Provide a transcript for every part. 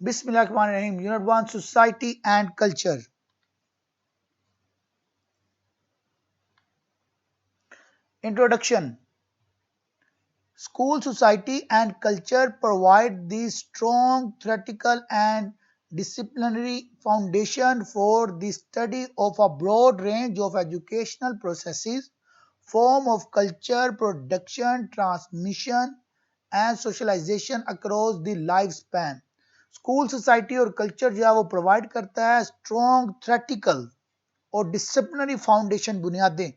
Bismillahirrahmanirrahim. Unit 1, Society and Culture. Introduction. School, society and culture provide the strong theoretical and disciplinary foundation for the study of a broad range of educational processes, form of culture, production, transmission and socialization across the lifespan. School society और culture जो है वो provide करता है strong theoretical और disciplinary foundation बुनियादें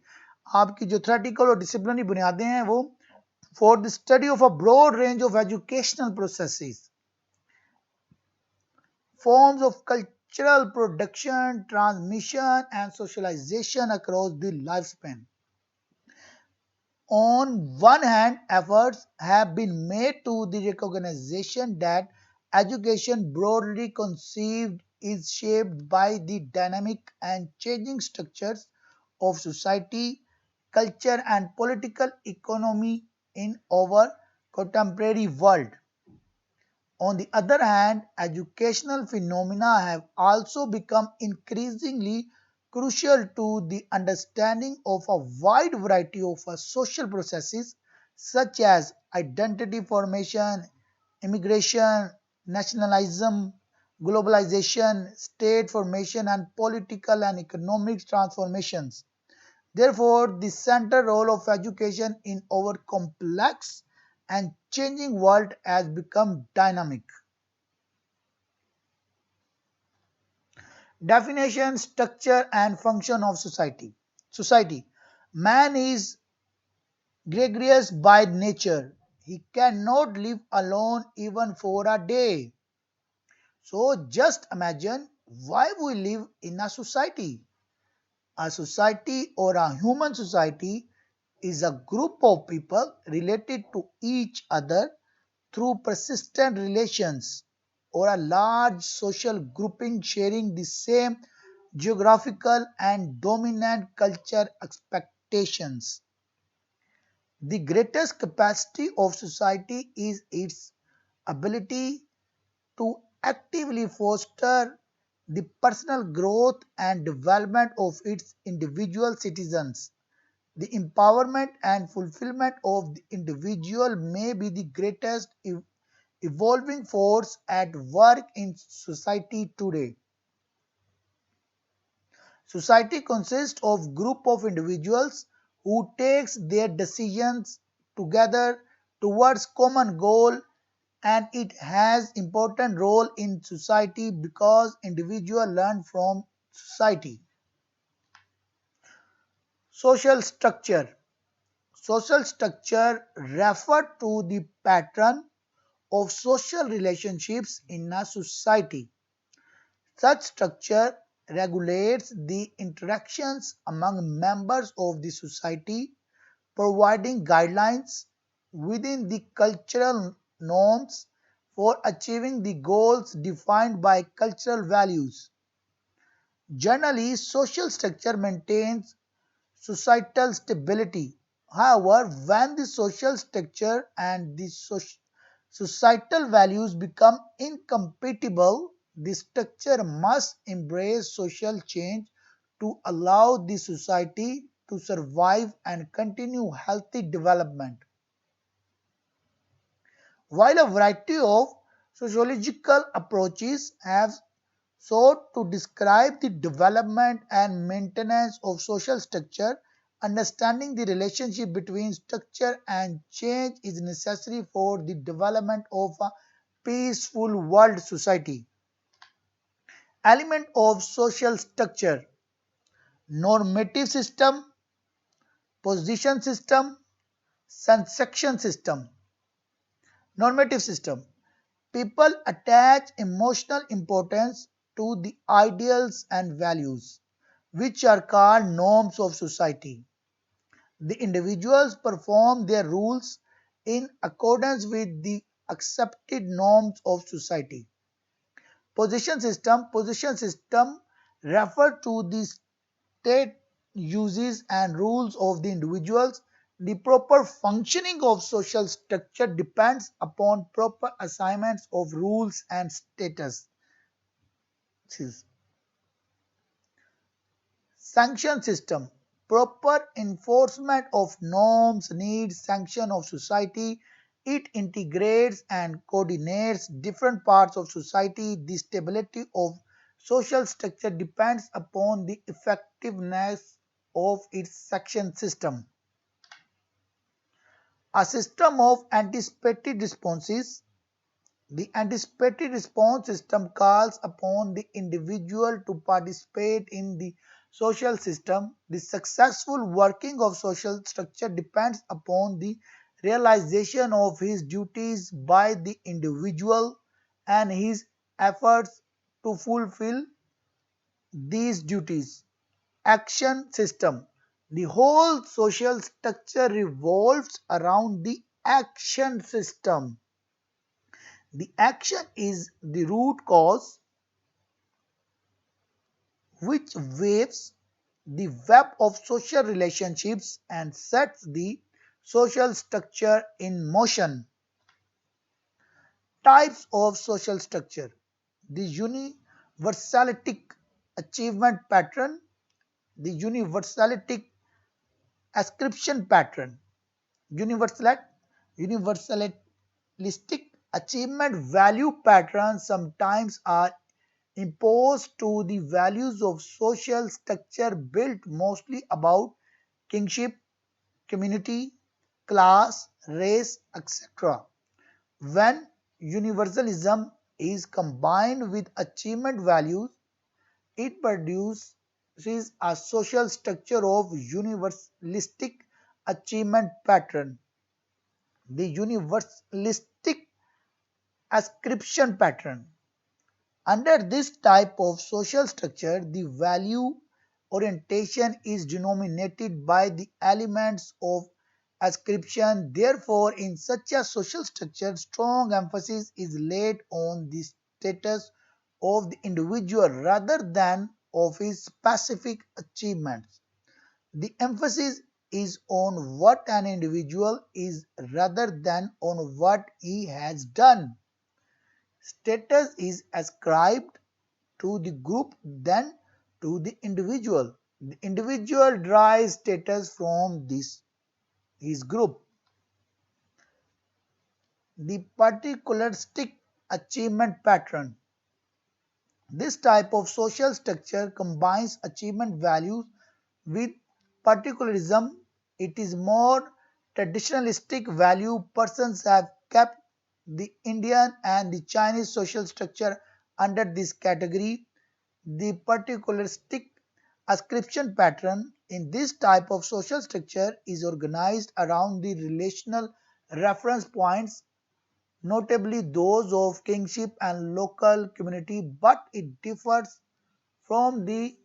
आपकी जो theoretical और डिसिप्लिनरी बुनियादें हैं वो for the study of a broad range of educational processes, forms of cultural production, transmission, and socialization across the lifespan. On one hand, efforts have been made to the recognition that education broadly conceived is shaped by the dynamic and changing structures of society, culture, and political economy in our contemporary world. On the other hand, educational phenomena have also become increasingly crucial to the understanding of a wide variety of social processes such as identity formation, immigration, nationalism, globalization, state formation, and political and economic transformations. Therefore, the central role of education in our complex and changing world has become dynamic. Definition, structure, and function of society. Society. Man is gregarious by nature. He cannot live alone even for a day. So just imagine why we live in a society. A society or a human society is a group of people related to each other through persistent relations or a large social grouping sharing the same geographical and dominant culture expectations. The greatest capacity of society is its ability to actively foster the personal growth and development of its individual citizens. The empowerment and fulfillment of the individual may be the greatest evolving force at work in society today. Society consists of group of individuals who takes their decisions together towards common goal, and it has important role in society because individual learn from society. Social structure. Social structure refer to the pattern of social relationships in a society. Such structure regulates the interactions among members of the society, providing guidelines within the cultural norms for achieving the goals defined by cultural values. Generally, social structure maintains societal stability. However, when the social structure and the societal values become incompatible, the structure must embrace social change to allow the society to survive and continue healthy development. While a variety of sociological approaches have sought to describe the development and maintenance of social structure, understanding the relationship between structure and change is necessary for the development of a peaceful world society. Element of social structure: normative system, position system, subsection system. Normative system. People attach emotional importance to the ideals and values, which are called norms of society. The individuals perform their rules in accordance with the accepted norms of society. Position system. Position system refer to the state uses and rules of the individuals The proper functioning of social structure depends upon proper assignments of rules and status. Sanction system. Proper enforcement of norms needs sanction of society. It integrates and coordinates different parts of society. The stability of social structure depends upon the effectiveness of its sanction system. A system of anticipated responses. The anticipated response system calls upon the individual to participate in the social system. The successful working of social structure depends upon the realization of his duties by the individual and his efforts to fulfill these duties. Action system. The whole social structure revolves around the action system. The action is the root cause which waves the web of social relationships and sets the social structure in motion. Types of social structure. The universalistic achievement pattern, the universalistic ascription pattern. Universalistic achievement value patterns sometimes are imposed to the values of social structure built mostly about kingship, community, class, race, etc. When universalism is combined with achievement values, it produces a social structure of universalistic achievement pattern. The universalistic ascription pattern. Under this type of social structure, the value orientation is denominated by the elements of ascription. Therefore, in such a social structure, strong emphasis is laid on the status of the individual rather than of his specific achievements. The emphasis is on what an individual is rather than on what he has done. Status is ascribed to the group than to the individual. The individual derives status from this his group. The particularistic achievement pattern. This type of social structure combines achievement values with particularism. It is more traditionalistic value. Persons have kept the Indian and the Chinese social structure under this category. The particularistic ascription pattern in this type of social structure is organized around the relational reference points, notably those of kingship and local community, but it differs from the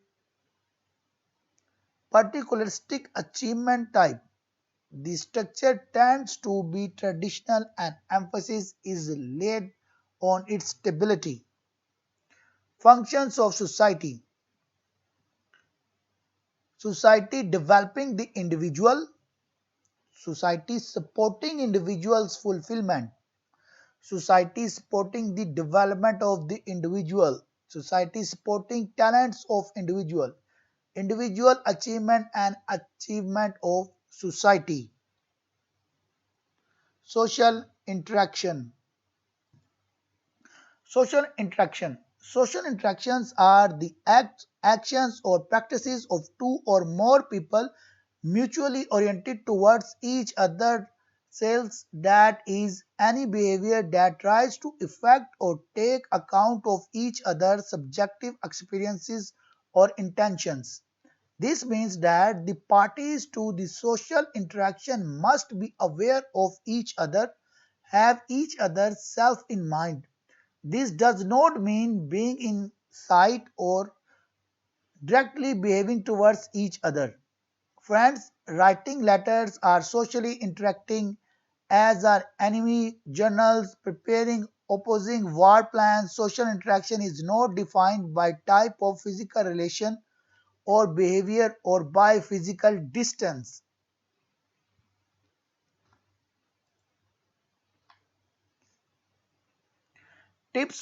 particularistic achievement type. The structure tends to be traditional and emphasis is laid on its stability. Functions of society. Society developing the individual, society supporting individuals' fulfillment, society supporting the development of the individual, society supporting talents of individual, individual achievement and achievement of society. Social interaction. Social interaction. Social interactions are the acts, actions, or practices of two or more people mutually oriented towards each other. Sales that is any behavior that tries to effect or take account of each other's subjective experiences or intentions. This means that the parties to the social interaction must be aware of each other, have each other's self in mind. This does not mean being in sight or directly behaving towards each other. Friends writing letters are socially interacting, as are enemy journals preparing opposing war plans. Social interaction is not defined by type of physical relation or behavior or by physical distance. Tips